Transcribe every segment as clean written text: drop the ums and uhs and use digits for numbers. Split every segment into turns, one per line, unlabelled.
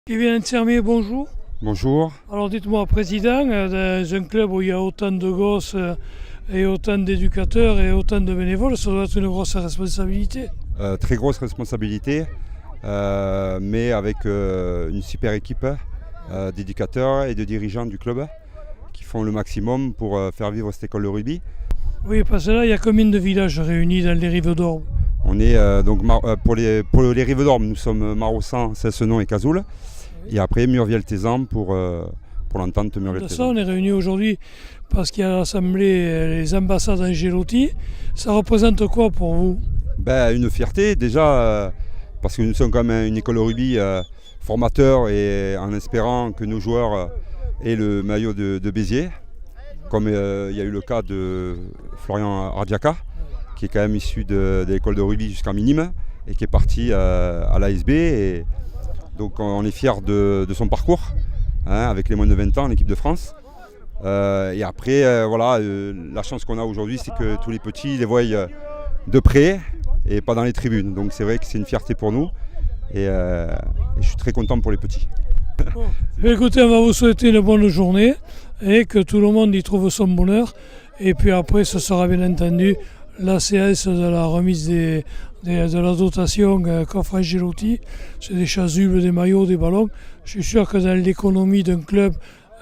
Kevin Sermier, bonjour.
Bonjour.
Alors dites-moi, président, dans un club où il y a autant de gosses et autant d'éducateurs et autant de bénévoles, ça doit être une grosse responsabilité.
Très grosse responsabilité, mais avec une super équipe d'éducateurs et de dirigeants du club qui font le maximum pour faire vivre cette école de rugby.
Oui, parce que là, il y a combien de villages réunis dans les Rives d'Orbe?
On est pour les Rives d'Orbe, nous sommes Marossan, Cessenon et Cazoul. Et après Murviel-Tézan pour l'entente
De ça,
Murviel-Tézan.
on est réunis aujourd'hui parce qu'il y a à l'Assemblée les ambassades Angelotti. Ça représente quoi pour vous?
Une fierté déjà, parce que nous sommes quand même une école de rugby formateur et en espérant que nos joueurs aient le maillot de Béziers, comme il y a eu le cas de Florian Ardiaka, qui est quand même issu de l'école de rugby jusqu'en minime et qui est parti à l'ASB. Et donc on est fiers de son parcours, avec les moins de 20 ans en équipe de France. Et après, la chance qu'on a aujourd'hui, c'est que tous les petits ils les voient de près et pas dans les tribunes. Donc c'est vrai que c'est une fierté pour nous et je suis très content pour les petits.
Bon. Écoutez, on va vous souhaiter une bonne journée et que tout le monde y trouve son bonheur. Et puis après, ce sera bien entendu la séance de la remise de la dotation qu'offre Angelotti. C'est des chasubles, des maillots, des ballons. Je suis sûr que dans l'économie d'un club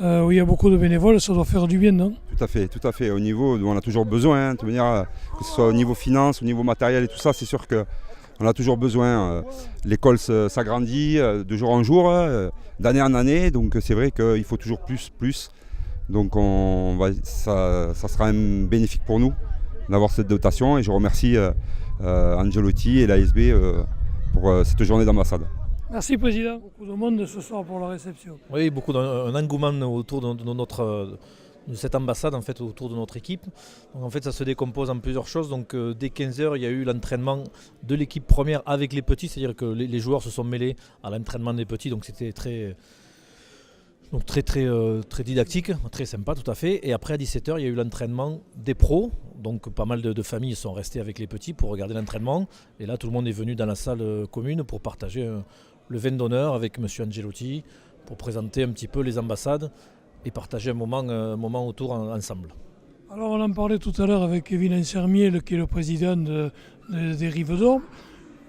où il y a beaucoup de bénévoles, ça doit faire du bien, non?
Tout à fait. Au niveau, on a toujours besoin, de toute manière, que ce soit au niveau finance, au niveau matériel et tout ça, c'est sûr qu'on a toujours besoin. L'école s'agrandit de jour en jour, d'année en année, donc c'est vrai qu'il faut toujours plus. Donc ça sera bénéfique pour nous d'avoir cette dotation et je remercie Angelotti et l'ASB pour cette journée d'ambassade.
Merci Président. Beaucoup de monde ce soir pour la réception.
Oui, un engouement autour de cette ambassade, en fait, autour de notre équipe. Donc, en fait, ça se décompose en plusieurs choses. Donc dès 15h, il y a eu l'entraînement de l'équipe première avec les petits, c'est-à-dire que les joueurs se sont mêlés à l'entraînement des petits, donc c'était très didactique, très sympa tout à fait. Et après à 17h, il y a eu l'entraînement des pros. Donc pas mal de familles sont restées avec les petits pour regarder l'entraînement. Et là, tout le monde est venu dans la salle commune pour partager le vin d'honneur avec M. Angelotti, pour présenter un petit peu les ambassades et partager un moment autour ensemble.
Alors on en parlait tout à l'heure avec Kevin Sermier, qui est le président des Rives d'Orbe.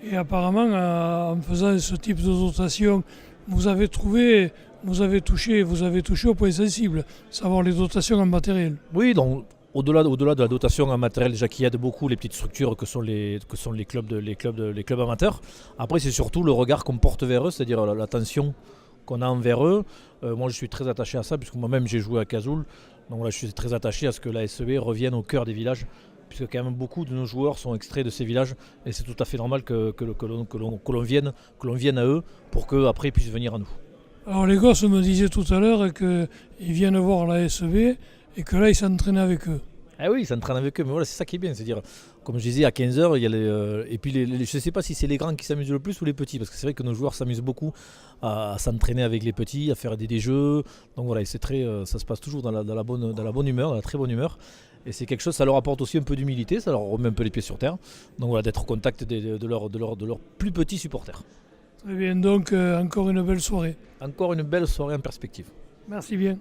Et apparemment, en faisant ce type de dotation, vous avez touché au point sensible, savoir les dotations en matériel.
Oui, donc au-delà de la dotation en matériel, déjà qui aide beaucoup les petites structures que sont les clubs amateurs. Après, c'est surtout le regard qu'on porte vers eux, c'est-à-dire l'attention qu'on a envers eux. Moi, je suis très attaché à ça, puisque moi-même j'ai joué à Cazoul. Donc là, je suis très attaché à ce que la SEB revienne au cœur des villages, puisque quand même beaucoup de nos joueurs sont extraits de ces villages, et c'est tout à fait normal que l'on vienne à eux pour qu'après ils puissent venir à nous.
Alors les gosses me disaient tout à l'heure qu'ils viennent voir la SEB et que là ils s'entraînaient avec eux.
Ah oui, ils s'entraînent avec eux, mais voilà, c'est ça qui est bien, c'est-à-dire, comme je disais, à 15h, il y a et puis je ne sais pas si c'est les grands qui s'amusent le plus ou les petits, parce que c'est vrai que nos joueurs s'amusent beaucoup à s'entraîner avec les petits, à faire des jeux, donc voilà, ça se passe toujours dans la bonne humeur, dans la très bonne humeur, et c'est quelque chose, ça leur apporte aussi un peu d'humilité, ça leur remet un peu les pieds sur terre, donc voilà, d'être au contact de leurs plus petits supporters.
Très bien, donc encore une belle soirée.
Encore une belle soirée en perspective.
Merci bien.